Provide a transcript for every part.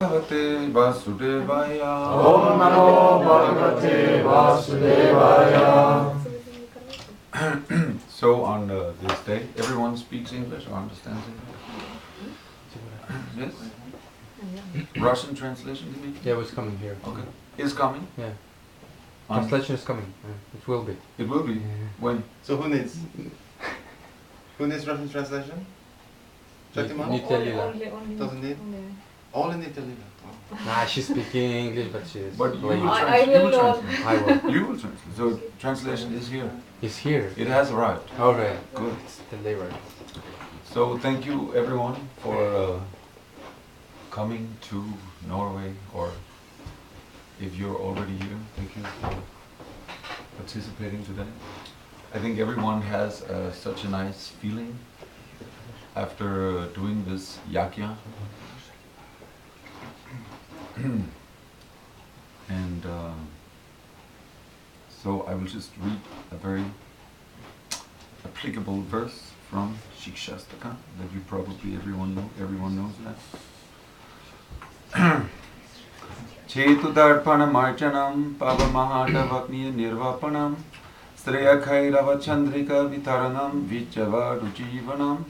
Bhagavate Vasudevaya. Om Namo Bhagavate Vasudevaya. So on this day, everyone speaks English or understands English? Yes? Russian translation, you mean? Yeah, it was coming here. Okay. Is coming? Yeah. Translation is coming. It will be. It will be? Yeah. When? So who needs Russian translation? Shaktiman? Doesn't need? Only Nitalila. Nah, she's speaking English, but she's. But you will I translate. I will. You will translate. So translation is here. It's here. It has arrived. Alright. Good. It's delivered. So thank you everyone for coming to Norway, or if you're already here, thank you for participating today. I think everyone has such a nice feeling after doing this yagya. And so I will just read a very applicable verse from Shikshastaka that you probably everyone knows that. Chetu darpanam archanam pavamahadavagni nirvapanam Sreya Khairava Chandrika Vitaranam Vichava Rujivanam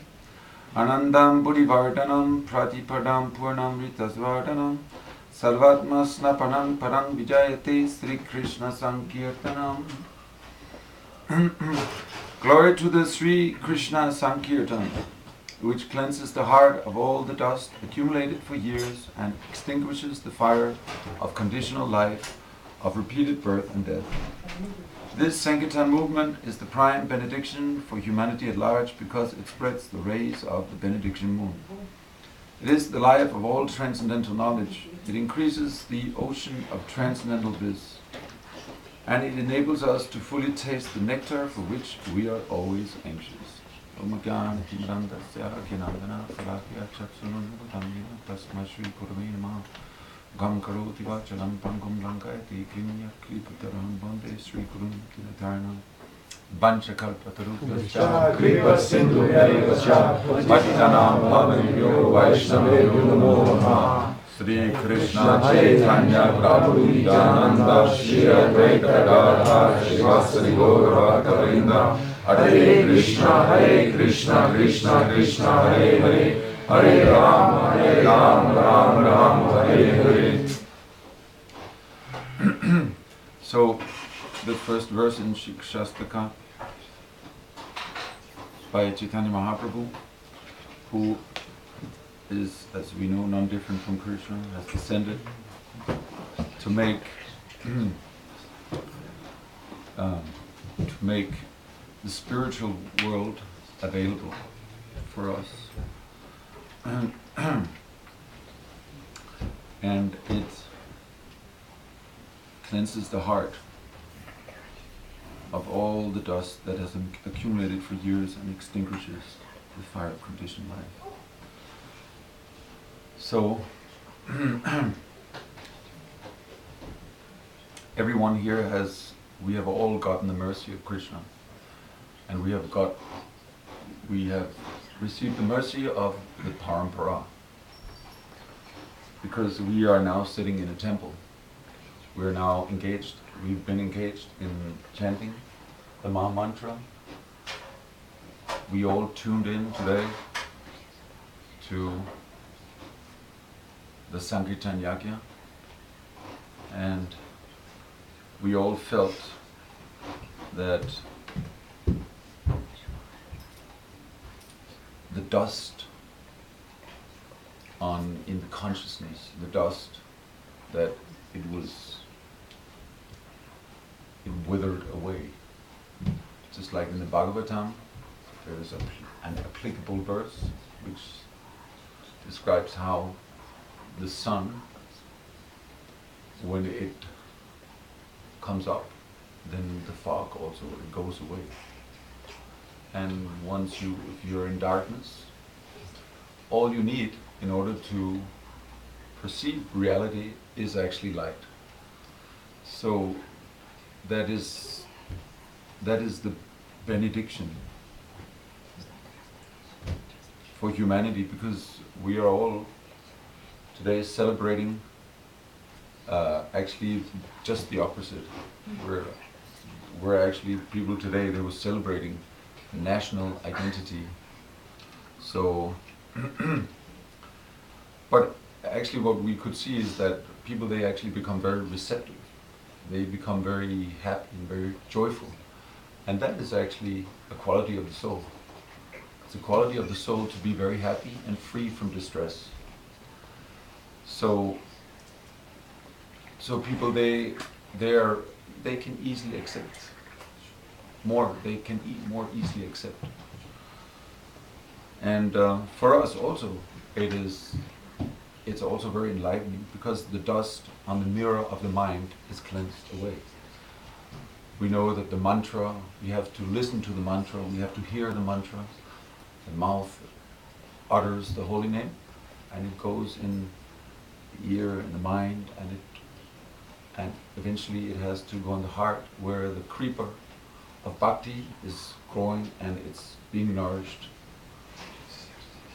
Anandam Purivardhanam Pratipadam Purnam Ritasvardhanam Salvatma Snapanam Parang Vijayate Sri Krishna Sankirtanam. Glory to the Sri Krishna Sankirtan, which cleanses the heart of all the dust accumulated for years and extinguishes the fire of conditional life, of repeated birth and death. This Sankirtan movement is the prime benediction for humanity at large because it spreads the rays of the benediction moon. It is the life of all transcendental knowledge. It increases the ocean of transcendental bliss. And it enables us to fully taste the nectar for which we are always anxious. Gam karoti vachalam pangam lankayati klinya klipataram bande Sri Gurun Kinatarna Bancha kalpatarupyascha Kripa Sindhu Yarivascha Patitanam Pavanibhyo Vaishnavebhyo Namo Namaha Sri Krishna Chaitanya Prabhu Nityananda Shri Advaita Gadadhar Srivasadi Gaura Bhaktavrinda Hare Krishna Krishna Krishna Hare Hare Hare Ram, Ram Ram, Hare Hare. So, the first verse in Shikshastaka by Chaitanya Mahaprabhu, who is, as we know, none different from Krishna, has descended to make the spiritual world available for us. And it cleanses the heart of all the dust that has accumulated for years and extinguishes the fire of conditioned life. So, everyone here we have all gotten the mercy of Krishna, and we have received the mercy of the parampara, because we are now sitting in a temple. We've been engaged in chanting the Maha Mantra. We all tuned in today to the Sankirtan Yagya, and we all felt that the dust in the consciousness, the dust that it withered away. Just like in the Bhagavatam, there is an applicable verse which describes how the sun, when it comes up, then the fog also goes away. And if you're in darkness, all you need in order to perceive reality is actually light. So that is the benediction for humanity, because we are all today is celebrating actually just the opposite. We're actually, people today, they were celebrating national identity. So, but actually what we could see is that people, they actually become very receptive. They become very happy and very joyful. And that is actually a quality of the soul. It's a quality of the soul to be very happy and free from distress. So people, they can easily accept more. They can more easily accept. And for us also, it's also very enlightening, because the dust on the mirror of the mind is cleansed away. We know that the mantra, we have to listen to the mantra, we have to hear the mantra. The mouth utters the holy name, and it goes in the ear and the mind, and eventually it has to go in the heart, where the creeper of bhakti is growing and it's being nourished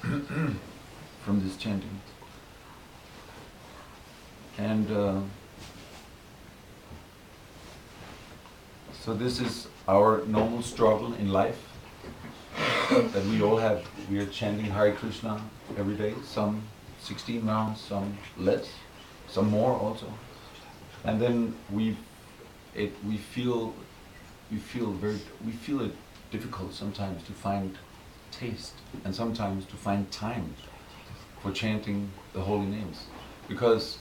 from this chanting. And so this is our normal struggle in life that we all have. We are chanting Hare Krishna every day, some 16 rounds, some less, some more also. And then we feel it difficult sometimes to find taste, and sometimes to find time for chanting the holy names, because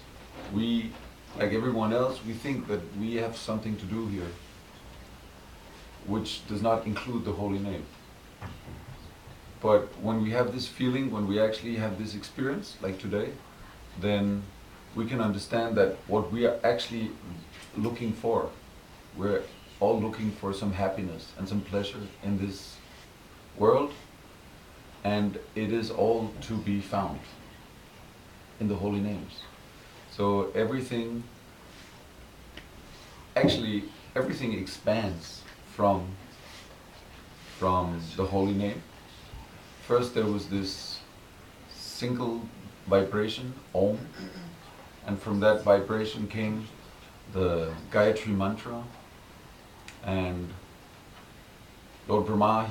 we, like everyone else, we think that we have something to do here which does not include the holy name. But when we have this feeling, when we actually have this experience, like today, then we can understand that what we are actually looking for, we're all looking for some happiness and some pleasure in this world, and it is all to be found in the holy names. So everything expands from the holy name. First there was this single vibration, Om, and from that vibration came the Gayatri mantra, and Lord Brahma,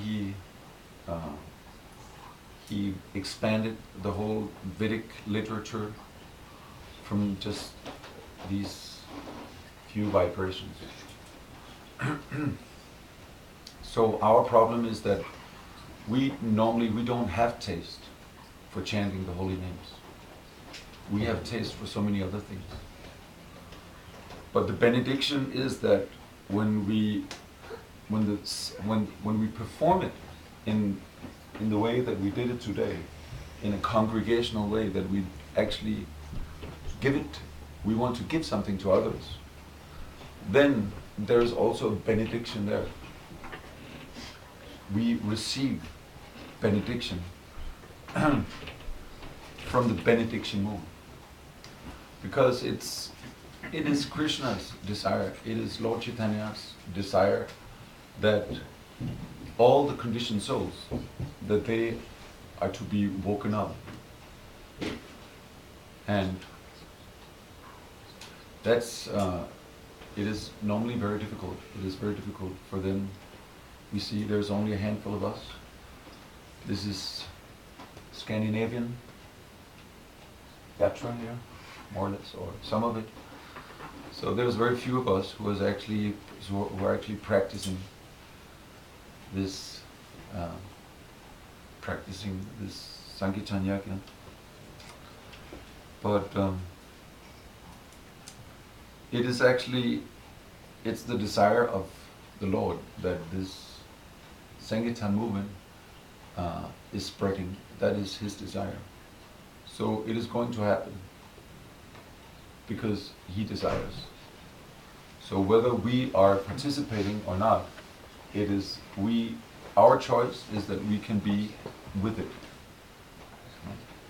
he expanded the whole Vedic literature from just these few vibrations. So our problem is that we don't have taste for chanting the holy names. We have taste for so many other things. But the benediction is that when we perform it in the way that we did it today, in a congregational way, that we actually we want to give something to others, then there is also a benediction there. We receive benediction from the benediction moon, because it is Krishna's desire, it is Lord Chaitanya's desire that all the conditioned souls, that they are to be woken up. And that's, it is normally very difficult. It is very difficult for them. We see there's only a handful of us. This is Scandinavian Yatra here, more or less, or some of it. So there's very few of us who are actually practicing this Sankirtan Yajna. But it is actually, it's the desire of the Lord that this Sankirtan movement is spreading. That is His desire. So it is going to happen because He desires. So whether we are participating or not, it is our choice is that we can be with it.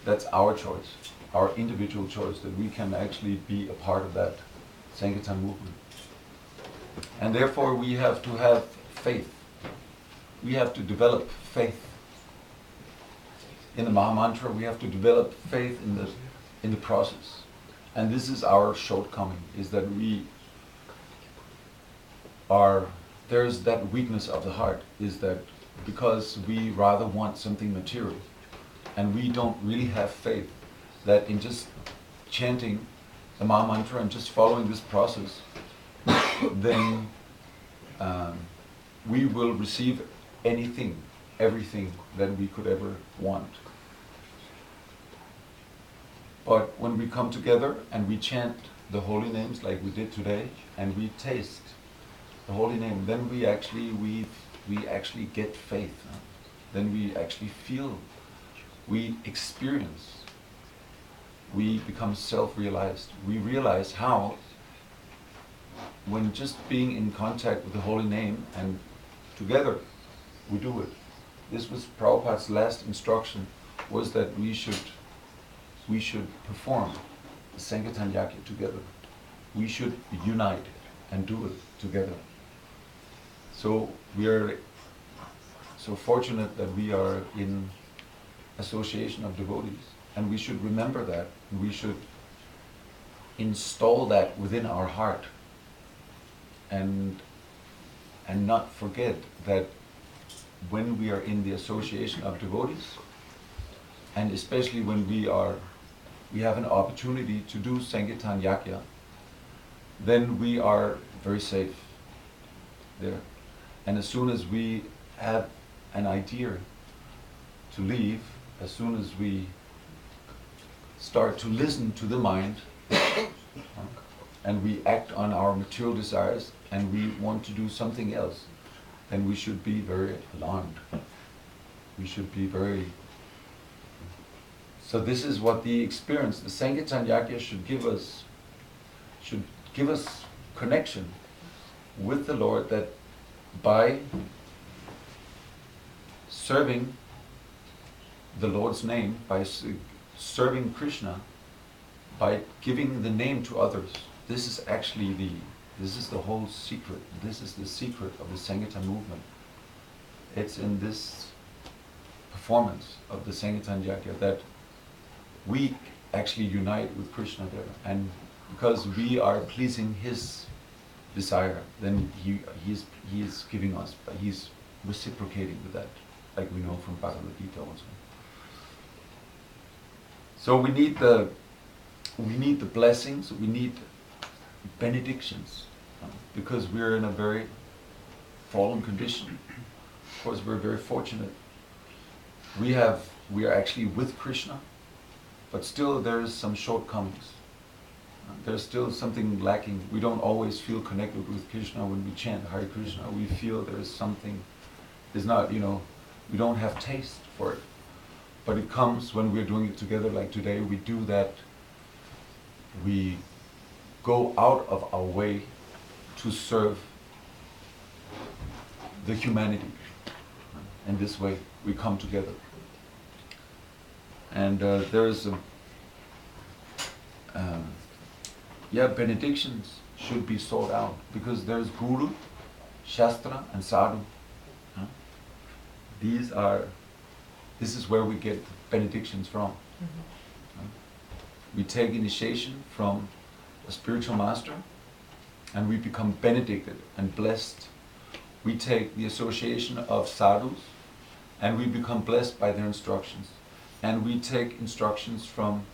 That's our choice, our individual choice, that we can actually be a part of that Sankirtan movement. And therefore we have to have faith. We have to develop faith. In the Maha Mantra, we have to develop faith in the in the process. And this is our shortcoming, is that there's that weakness of the heart, is that because we rather want something material, and we don't really have faith that in just chanting the Maha Mantra and just following this process, then we will receive everything that we could ever want. But when we come together and we chant the holy names like we did today, and we taste the holy name, then we actually get faith. Then we actually feel, we experience, we become self-realized. We realize how, when just being in contact with the holy name and together we do it. This was Prabhupada's last instruction, was that we should perform the Sankirtan Yajna together. We should unite and do it together. So we are so fortunate that we are in association of devotees, and we should remember that, and we should install that within our heart, and not forget that when we are in the association of devotees, and especially when we have an opportunity to do Sankirtan Yajna, then we are very safe there. And as soon as we have an idea to leave, as soon as we start to listen to the mind, and we act on our material desires, and we want to do something else, then we should be very alarmed. We should be very... So this is what the experience, the Sankirtan Yajna should give us connection with the Lord, that by serving the Lord's name, by serving Krishna, by giving the name to others, this is actually this is the whole secret. This is the secret of the Sankirtan movement. It's in this performance of the Sankirtan Yajna that we actually unite with Krishna there. And because we are pleasing his desire, then he is giving us, he's reciprocating with that, like we know from Bhagavad Gita also. So we need the blessings, we need benedictions, because we're in a very fallen condition. Of course, we're very fortunate. We are actually with Krishna, but still there is some shortcomings. There's still something lacking. We don't always feel connected with Krishna when we chant Hare Krishna. We feel there is something, it's not, we don't have taste for it. But it comes when we're doing it together, like today. We do that. We go out of our way to serve the humanity. In this way, we come together. And there is benedictions should be sought out, because there's Guru, Shastra, and Sadhu. This is where we get benedictions from. We take initiation from a spiritual master, and we become benedicted and blessed. We take the association of sadhus, and we become blessed by their instructions. And we take instructions from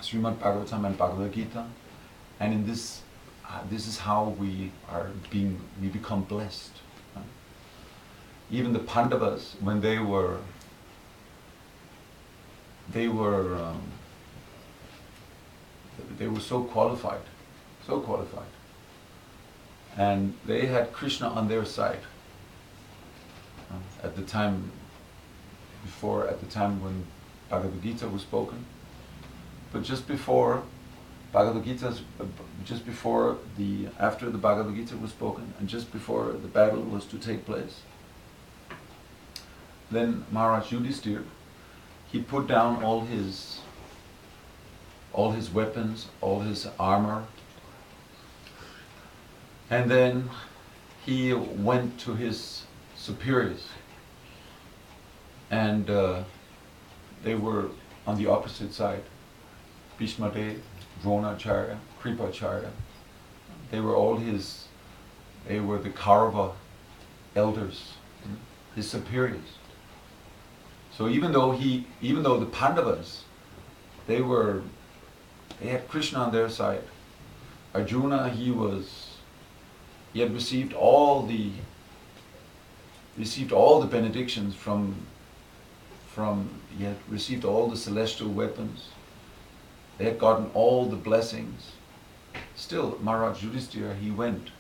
Srimad Bhagavatam and Bhagavad Gita, and in this is how we become blessed. Even the Pandavas, when they were so qualified, and they had Krishna on their side at the time when Bhagavad Gita was spoken. But just before after the Bhagavad Gita was spoken, and just before the battle was to take place, then Maharaj Yudhishthira, he put down all his weapons, all his armor, and then he went to his superiors, and they were on the opposite side. Bhishmadev, Dronacharya, Kripacharya. They were the Kaurava elders, his superiors. So even though the Pandavas, they had Krishna on their side. Arjuna, he had received all the benedictions he had received all the celestial weapons. They had gotten all the blessings. Still, Maharaj Yudhishthira, he went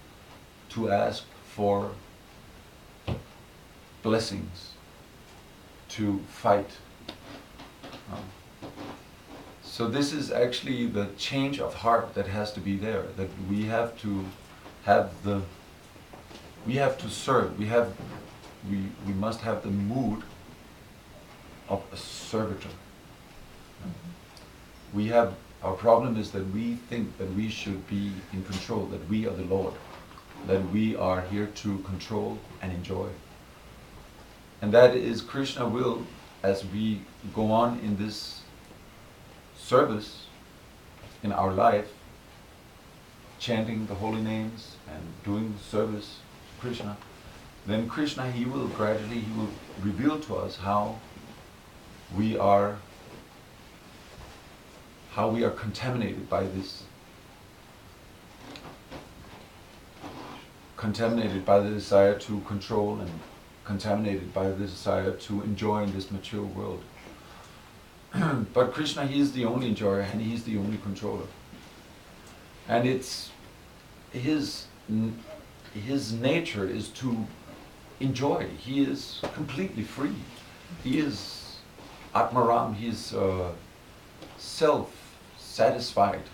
to ask for blessings to fight. So this is actually the change of heart that has to be there, that we have to serve, we must have the mood of a servitor. Our problem is that we think that we should be in control, that we are the Lord, that we are here to control and enjoy. And that is Krishna will, as we go on in this service, in our life, chanting the holy names and doing service to Krishna, then Krishna, he will reveal to us how we are contaminated by this, contaminated by the desire to control and contaminated by the desire to enjoy in this material world. But Krishna, he is the only enjoyer and he is the only controller. And it's his nature is to enjoy. He is completely free. He is Atmaram, he is self-satisfied.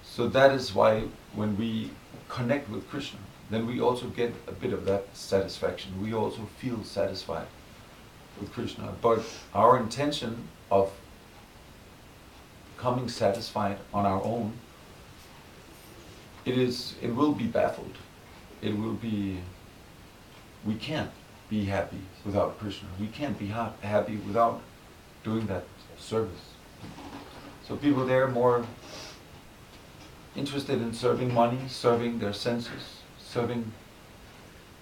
So that is why when we connect with Krishna, then we also get a bit of that satisfaction. We also feel satisfied with Krishna. But our intention of becoming satisfied on our own, it will be baffled. We can't be happy without Krishna. We can't be happy without doing that service. So people, they're more interested in serving money, serving their senses, serving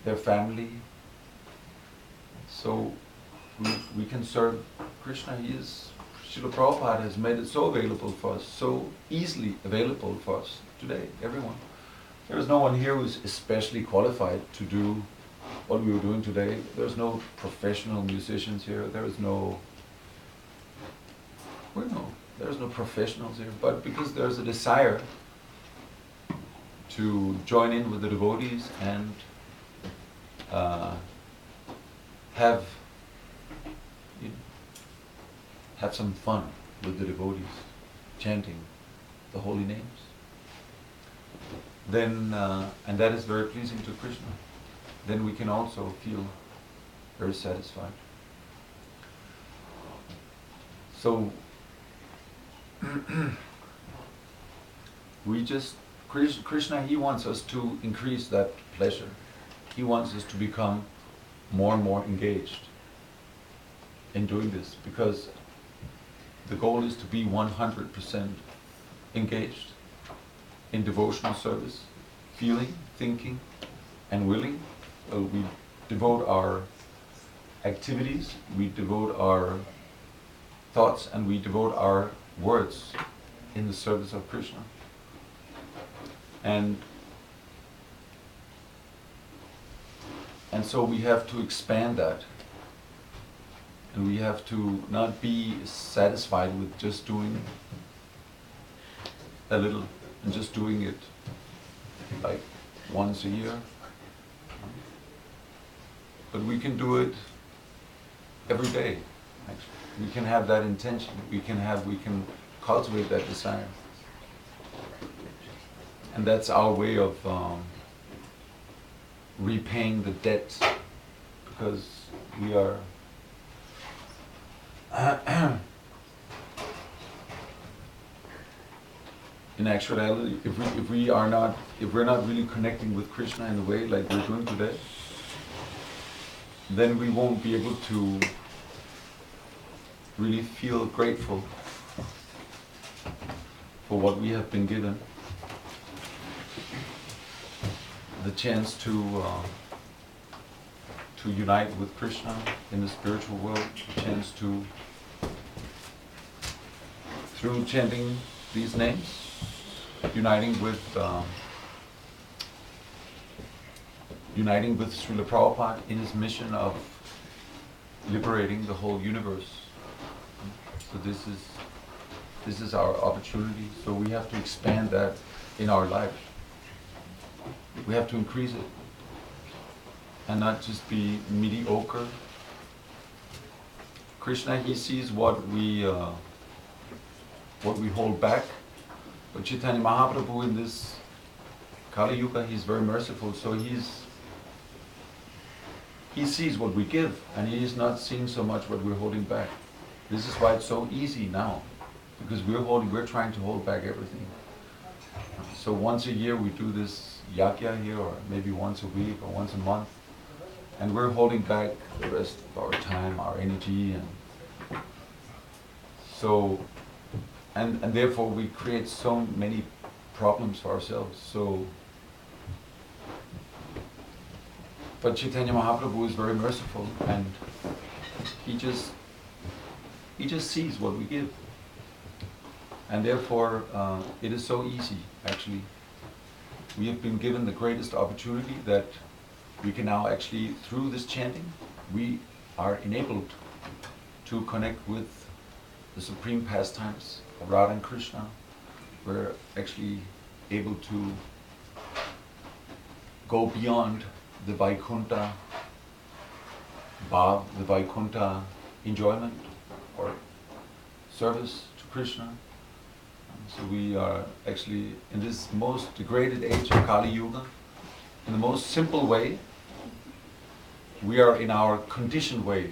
their family. So we can serve Krishna. Srila Prabhupada has made it so available for us, so easily available for us today, everyone. There is no one here who's especially qualified to do what we were doing today. There's no professional musicians here. There's no professionals here. But because there's a desire to join in with the devotees and have some fun with the devotees, chanting the holy names, then and that is very pleasing to Krishna, then we can also feel very satisfied. So Krishna, he wants us to increase that pleasure. He wants us to become more and more engaged in doing this, because the goal is to be 100% engaged in devotional service, feeling, thinking, and willing. We devote our activities, we devote our thoughts, and we devote our words in the service of Krishna. And so we have to expand that. And we have to not be satisfied with just doing a little and just doing it like once a year. But we can do it every day, actually. We can have that intention. We can cultivate that desire. And that's our way of repaying the debt, because we are in actuality, if we're not really connecting with Krishna in the way like we're doing today, then we won't be able to really feel grateful for what we have been given, the chance to unite with Krishna in the spiritual world, the chance to, through chanting these names, uniting with Srila Prabhupada in his mission of liberating the whole universe. So this is our opportunity. So we have to expand that in our life. We have to increase it and not just be mediocre. Krishna, he sees what we hold back, but Chaitanya Mahaprabhu in this Kali Yuga, he's very merciful. So he sees what we give, and he is not seeing so much what we're holding back. This is why it's so easy now, because we're trying to hold back everything. So once a year we do this yagya here, or maybe once a week or once a month, and we're holding back the rest of our time, our energy, and so, and therefore we create so many problems for ourselves. So, but Chaitanya Mahaprabhu is very merciful, and he just sees what we give. And therefore, it is so easy, actually. We have been given the greatest opportunity that we can now actually, through this chanting, we are enabled to connect with the supreme pastimes of Radha and Krishna. We're actually able to go beyond the Vaikuntha bhav, the Vaikuntha enjoyment or service to Krishna. So we are actually in this most degraded age of Kali Yuga, in the most simple way, we are in our conditioned way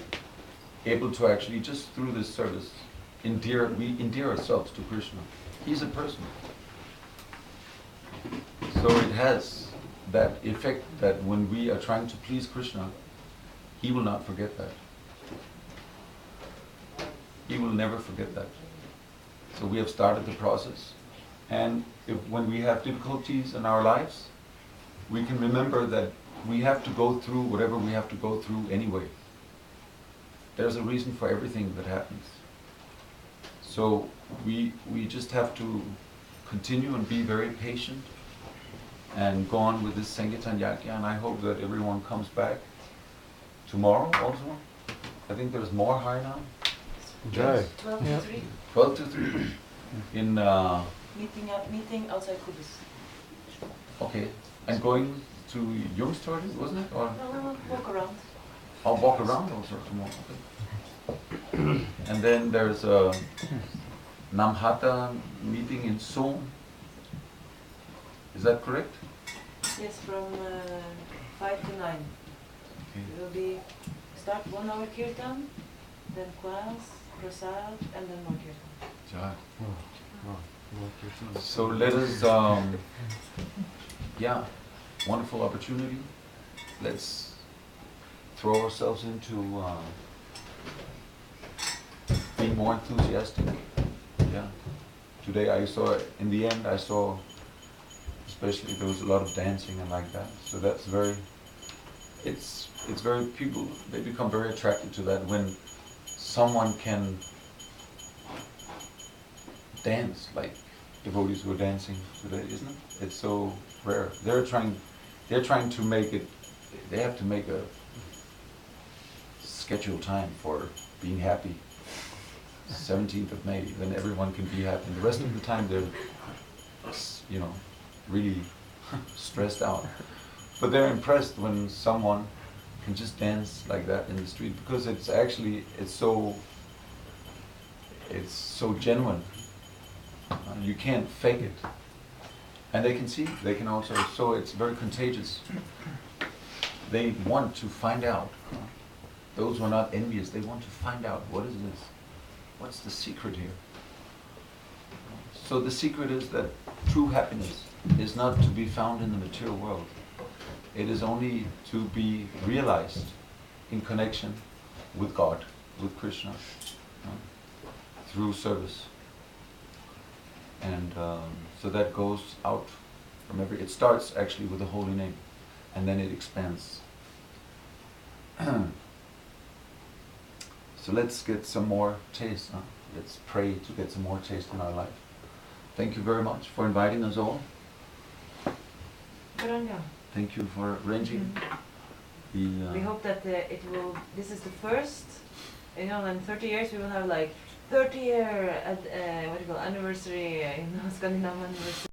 able to actually just through this service we endear ourselves to Krishna. He's a person. So it has that effect that when we are trying to please Krishna, he will not forget that. He will never forget that. So we have started the process. And when we have difficulties in our lives, we can remember that we have to go through whatever we have to go through anyway. There's a reason for everything that happens. So we just have to continue and be very patient and go on with this Sankirtan Yagya, and I hope that everyone comes back tomorrow also. I think there's more high now. Jai. 12 to 3. 12 to 3 in Meeting outside Kubis. okay, and going to Jungstorget, wasn't it? Or No, walk around. I'll walk around also tomorrow. Okay. And then there's a Namhata meeting in Seoul. Is that correct? Yes, from 5 to 9. Okay. It will be start 1 hour kirtan, then class, prasad, and then more kirtan. Yeah. So let us, wonderful opportunity. Let's throw ourselves into being more enthusiastic. Yeah. Today I saw, in the end I saw, especially there was a lot of dancing and like that. So that's very, it's very, people, they become very attracted to that when someone can dance like devotees were dancing today, isn't it? It's so rare. They're trying to make it, they have to make a scheduled time for being happy. 17th of May, then everyone can be happy. And the rest of the time they're, really stressed out. But they're impressed when someone can just dance like that in the street, because it's so genuine. You can't fake it. And they can see, they can also, so it's very contagious. They want to find out. Those who are not envious, they want to find out, what is this? What's the secret here? So the secret is that true happiness is not to be found in the material world. It is only to be realized in connection with God, with Krishna, through service. And so that goes out from it starts actually with the holy name, and then it expands. So let's get some more taste. Let's pray to get some more taste in our life. Thank you very much for inviting us all. Thank you for arranging. We hope that it will. This is the first. You know, in 30 years we will have like 30-year what do you call anniversary. Scandinavian anniversary.